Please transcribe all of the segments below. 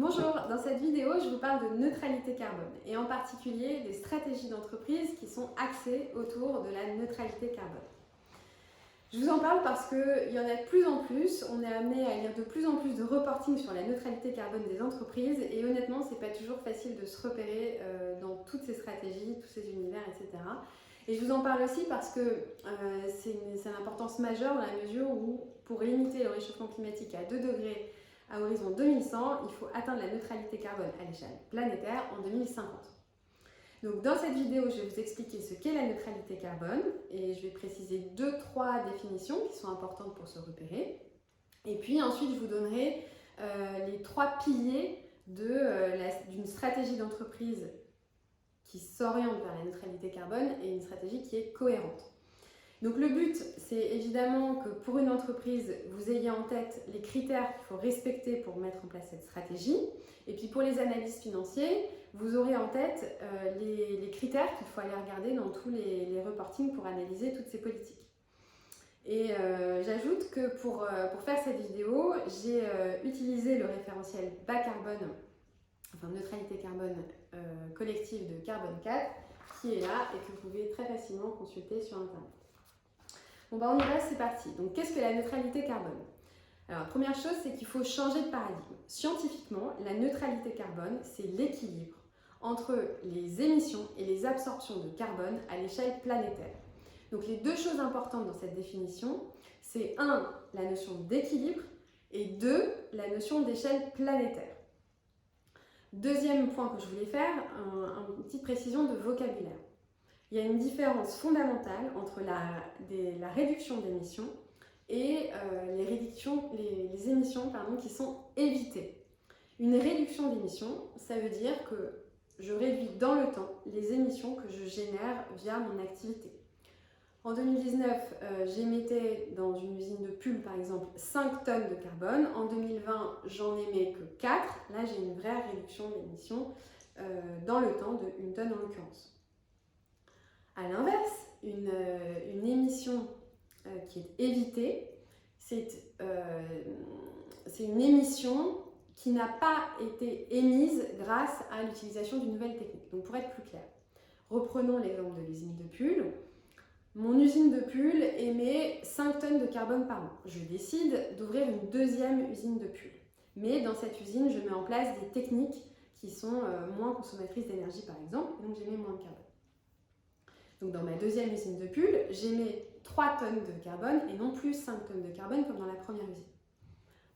Bonjour, dans cette vidéo, je vous parle de neutralité carbone et en particulier des stratégies d'entreprise qui sont axées autour de la neutralité carbone. Je vous en parle parce qu'il y en a de plus en plus, on est amené à lire de plus en plus de reporting sur la neutralité carbone des entreprises et honnêtement, c'est pas toujours facile de se repérer dans toutes ces stratégies, tous ces univers, etc. Et je vous en parle aussi parce que c'est une importance majeure dans la mesure où pour limiter le réchauffement climatique à 2 degrés à horizon 2100, il faut atteindre la neutralité carbone à l'échelle planétaire en 2050. Donc dans cette vidéo, je vais vous expliquer ce qu'est la neutralité carbone et je vais préciser 2-3 définitions qui sont importantes pour se repérer. Et puis ensuite, je vous donnerai les 3 piliers d'une stratégie d'entreprise qui s'oriente vers la neutralité carbone et une stratégie qui est cohérente. Donc le but, c'est évidemment que pour une entreprise, vous ayez en tête les critères qu'il faut respecter pour mettre en place cette stratégie. Et puis pour les analystes financiers, vous aurez en tête les critères qu'il faut aller regarder dans tous les reportings pour analyser toutes ces politiques. Et j'ajoute que pour faire cette vidéo, j'ai utilisé le référentiel bas carbone, enfin neutralité carbone collective de Carbone 4, qui est là et que vous pouvez très facilement consulter sur Internet. Bon on y va, c'est parti. Donc qu'est-ce que la neutralité carbone? Alors première chose, c'est qu'il faut changer de paradigme. Scientifiquement, la neutralité carbone, c'est l'équilibre entre les émissions et les absorptions de carbone à l'échelle planétaire. Donc les 2 choses importantes dans cette définition, c'est 1, la notion d'équilibre et 2, la notion d'échelle planétaire. Deuxième point que je voulais faire, une petite précision de vocabulaire. Il y a une différence fondamentale entre la réduction d'émissions et les émissions qui sont évitées. Une réduction d'émissions, ça veut dire que je réduis dans le temps les émissions que je génère via mon activité. En 2019, j'émettais dans une usine de pulls par exemple 5 tonnes de carbone. En 2020, j'en émets que 4. Là, j'ai une vraie réduction d'émissions dans le temps de 1 tonne en l'occurrence. A l'inverse, une émission qui est évitée, c'est une émission qui n'a pas été émise grâce à l'utilisation d'une nouvelle technique. Donc pour être plus clair, reprenons l'exemple de l'usine de pulls. Mon usine de pulls émet 5 tonnes de carbone par an. Je décide d'ouvrir une deuxième usine de pulls. Mais dans cette usine, je mets en place des techniques qui sont moins consommatrices d'énergie par exemple, donc j'émets moins de carbone. Donc dans ma deuxième usine de pulls, j'émets 3 tonnes de carbone et non plus 5 tonnes de carbone comme dans la première usine.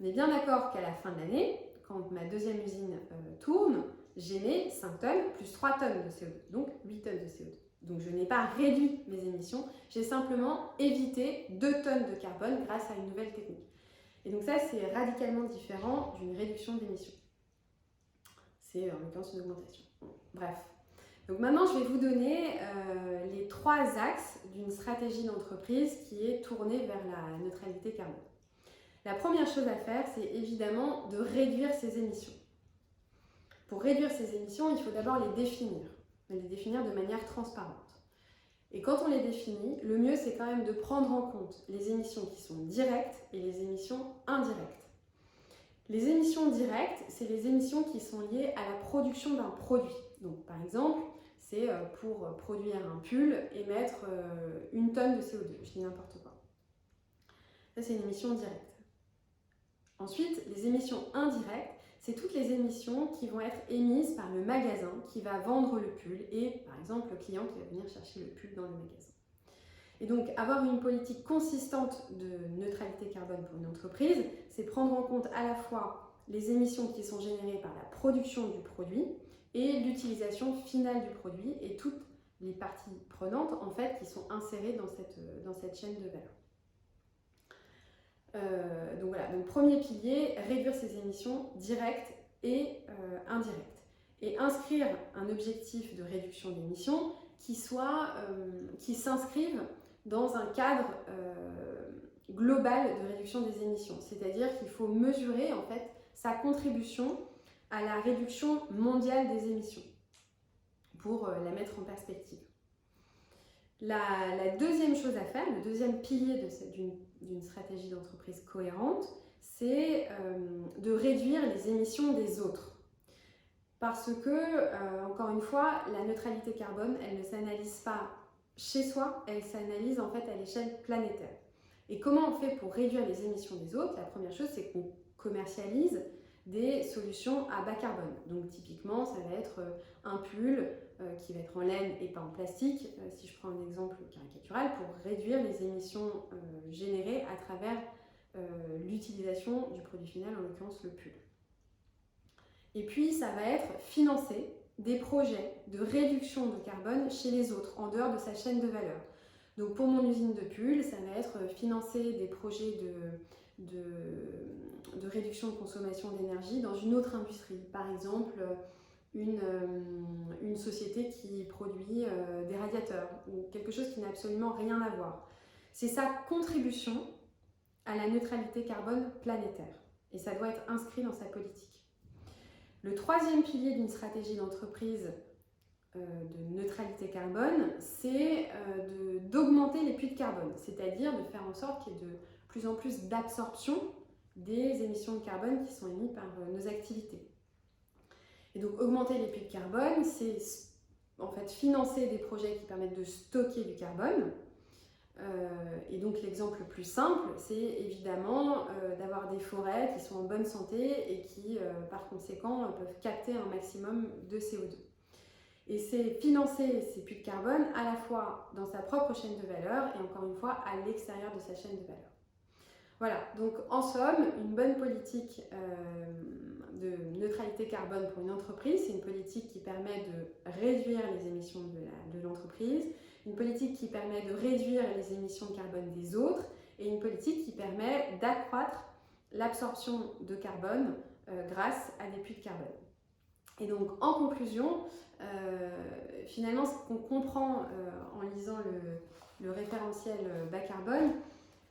On est bien d'accord qu'à la fin de l'année, quand ma deuxième usine tourne, j'émets 5 tonnes plus 3 tonnes de CO2, donc 8 tonnes de CO2. Donc je n'ai pas réduit mes émissions, j'ai simplement évité 2 tonnes de carbone grâce à une nouvelle technique. Et donc ça, c'est radicalement différent d'une réduction d'émissions. C'est en l'occurrence une augmentation. Bref. Donc maintenant, je vais vous donner les 3 axes d'une stratégie d'entreprise qui est tournée vers la neutralité carbone. La première chose à faire, c'est évidemment de réduire ses émissions. Pour réduire ses émissions, il faut d'abord les définir de manière transparente. Et quand on les définit, le mieux, c'est quand même de prendre en compte les émissions qui sont directes et les émissions indirectes. Les émissions directes, c'est les émissions qui sont liées à la production d'un produit. Donc par exemple, c'est pour produire un pull, émettre 1 tonne de CO2, je dis n'importe quoi. Ça, c'est une émission directe. Ensuite, les émissions indirectes, c'est toutes les émissions qui vont être émises par le magasin qui va vendre le pull et par exemple le client qui va venir chercher le pull dans le magasin. Et donc, avoir une politique consistante de neutralité carbone pour une entreprise, c'est prendre en compte à la fois les émissions qui sont générées par la production du produit et l'utilisation finale du produit et toutes les parties prenantes en fait qui sont insérées dans cette chaîne de valeur. Donc voilà, donc premier pilier, réduire ses émissions directes et indirectes. Et inscrire un objectif de réduction d'émissions qui s'inscrive dans un cadre global de réduction des émissions. C'est-à-dire qu'il faut mesurer en fait sa contribution à la réduction mondiale des émissions pour la mettre en perspective. La deuxième chose à faire, le deuxième pilier d'une stratégie d'entreprise cohérente, c'est de réduire les émissions des autres. Parce que, encore une fois, la neutralité carbone, elle ne s'analyse pas chez soi, elle s'analyse en fait à l'échelle planétaire. Et comment on fait pour réduire les émissions des autres? La première chose, c'est qu'on commercialise des solutions à bas carbone. Donc typiquement, ça va être un pull qui va être en laine et pas en plastique, si je prends un exemple caricatural, pour réduire les émissions générées à travers l'utilisation du produit final, en l'occurrence le pull. Et puis, ça va être financer des projets de réduction de carbone chez les autres, en dehors de sa chaîne de valeur. Donc pour mon usine de pull, ça va être financer des projets de réduction de consommation d'énergie dans une autre industrie. Par exemple, une société qui produit des radiateurs ou quelque chose qui n'a absolument rien à voir. C'est sa contribution à la neutralité carbone planétaire. Et ça doit être inscrit dans sa politique. Le troisième pilier d'une stratégie d'entreprise de neutralité carbone, c'est d'augmenter les puits de carbone, c'est-à-dire de faire en sorte qu'il y ait de plus en plus d'absorption des émissions de carbone qui sont émises par nos activités. Et donc augmenter les puits de carbone, c'est en fait financer des projets qui permettent de stocker du carbone. Et donc l'exemple le plus simple, c'est évidemment d'avoir des forêts qui sont en bonne santé et qui, par conséquent, peuvent capter un maximum de CO2. Et c'est financer ces puits de carbone à la fois dans sa propre chaîne de valeur et encore une fois à l'extérieur de sa chaîne de valeur. Voilà, donc en somme, une bonne politique de neutralité carbone pour une entreprise, c'est une politique qui permet de réduire les émissions de l'entreprise, une politique qui permet de réduire les émissions de carbone des autres et une politique qui permet d'accroître l'absorption de carbone grâce à des puits de carbone. Et donc en conclusion, finalement ce qu'on comprend en lisant le référentiel bas carbone,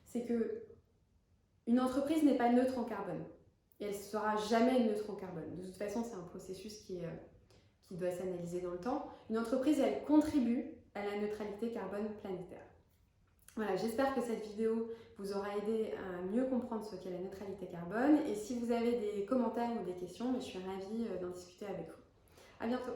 c'est que une entreprise n'est pas neutre en carbone et elle ne sera jamais neutre en carbone. De toute façon, c'est un processus qui doit s'analyser dans le temps. Une entreprise, elle contribue à la neutralité carbone planétaire. Voilà, j'espère que cette vidéo vous aura aidé à mieux comprendre ce qu'est la neutralité carbone. Et si vous avez des commentaires ou des questions, je suis ravie d'en discuter avec vous. À bientôt!